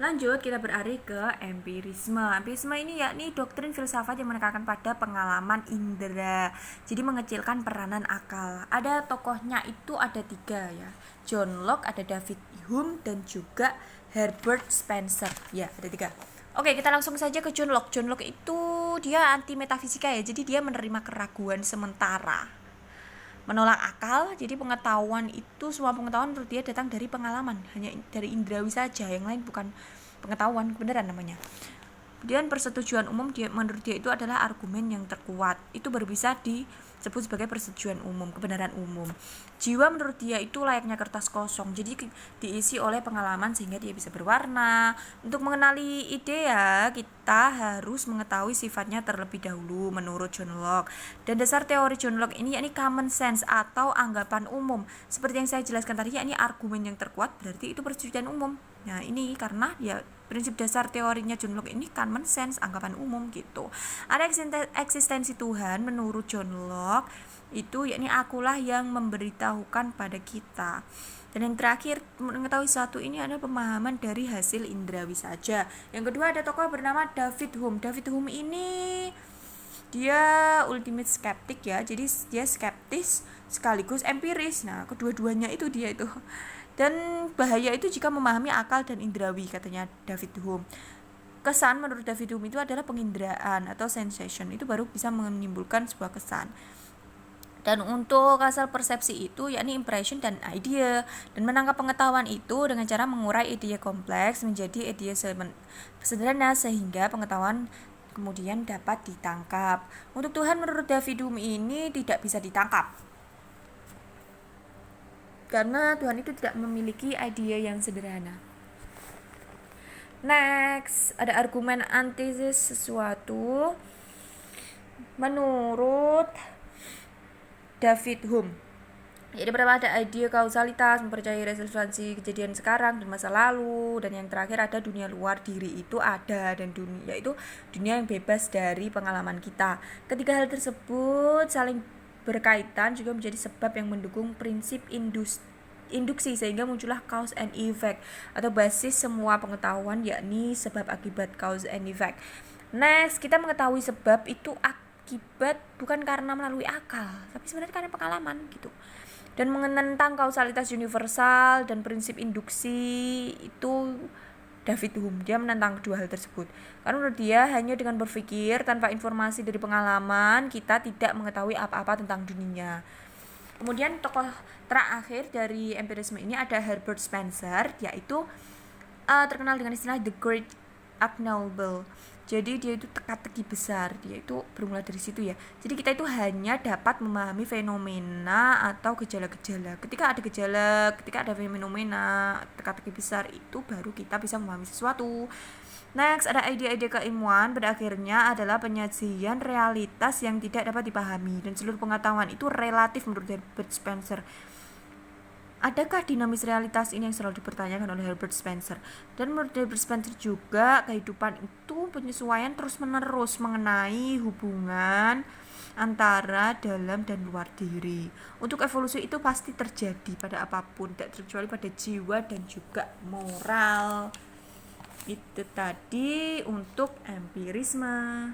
Lanjut, kita beralih ke empirisme. Empirisme ini yakni doktrin filsafat yang menekankan pada pengalaman indera. Jadi mengecilkan peranan akal. Ada tokohnya itu ada 3 ya. John Locke, ada David Hume, dan juga Herbert Spencer. Ya, ada 3. Oke, kita langsung saja ke John Locke. John Locke itu dia anti metafisika ya. Jadi dia menerima keraguan sementara, menolak akal. Jadi pengetahuan itu, semua pengetahuan menurut dia datang dari pengalaman, hanya dari indrawi saja, yang lain bukan pengetahuan kebenaran namanya. Kemudian persetujuan umum menurut dia itu adalah argumen yang terkuat, itu baru bisa disebut sebagai persetujuan umum, kebenaran umum. Jiwa menurut dia itu layaknya kertas kosong, jadi diisi oleh pengalaman sehingga dia bisa berwarna. Untuk mengenali ide ya, kita harus mengetahui sifatnya terlebih dahulu menurut John Locke. Dan dasar teori John Locke ini yakni common sense atau anggapan umum. Seperti yang saya jelaskan tadi, yakni argumen yang terkuat berarti itu persetujuan umum. Nah, ini karena ya prinsip dasar teorinya John Locke ini common sense, anggapan umum gitu. Ada eksistensi Tuhan menurut John Locke itu yakni akulah yang memberitahukan pada kita. Dan yang terakhir, mengetahui satu ini adalah pemahaman dari hasil indrawi saja. Yang kedua ada tokoh bernama David Hume. David Hume ini dia ultimate skeptik ya, jadi dia skeptis sekaligus empiris. Nah, kedua-duanya itu dia itu. Dan bahaya itu jika memahami akal dan indrawi, katanya David Hume. Kesan menurut David Hume itu adalah penginderaan atau sensation, itu baru bisa menimbulkan sebuah kesan. Dan untuk asal persepsi itu yakni impression dan idea, dan menangkap pengetahuan itu dengan cara mengurai ide kompleks menjadi ide sederhana sehingga pengetahuan kemudian dapat ditangkap. Untuk Tuhan menurut David Hume ini tidak bisa ditangkap, karena Tuhan itu tidak memiliki ide yang sederhana. Next, ada argumen antites sesuatu menurut David Hume. Jadi pertama ada ide kausalitas, mempercayai relevansi kejadian sekarang dan masa lalu, dan yang terakhir ada dunia luar diri itu ada, dan dunia itu dunia yang bebas dari pengalaman kita. Ketiga hal tersebut saling berkaitan juga menjadi sebab yang mendukung prinsip induksi sehingga muncullah cause and effect atau basis semua pengetahuan, yakni sebab akibat, cause and effect. Next, kita mengetahui sebab itu akibat bukan karena melalui akal, tapi sebenarnya karena pengalaman gitu. Dan menentang kausalitas universal dan prinsip induksi itu David Hume, dia menentang kedua hal tersebut. Karena menurut dia hanya dengan berpikir tanpa informasi dari pengalaman kita tidak mengetahui apa-apa tentang dunia. Kemudian tokoh terakhir dari empirisme ini ada Herbert Spencer, yaitu terkenal dengan istilah The Great Unknowable. Jadi dia itu teka-teki besar, dia itu bermula dari situ ya. Jadi kita itu hanya dapat memahami fenomena atau gejala-gejala. Ketika ada fenomena teka-teki besar itu baru kita bisa memahami sesuatu. Next, ada ide-ide keilmuan, pada akhirnya adalah penyajian realitas yang tidak dapat dipahami, dan seluruh pengetahuan itu relatif menurut Herbert Spencer. Adakah dinamis realitas ini yang selalu dipertanyakan oleh Herbert Spencer? Dan menurut Herbert Spencer juga kehidupan itu penyesuaian terus-menerus mengenai hubungan antara dalam dan luar diri. Untuk evolusi itu pasti terjadi pada apapun, tidak terkecuali pada jiwa dan juga moral. Itu tadi untuk empirisme.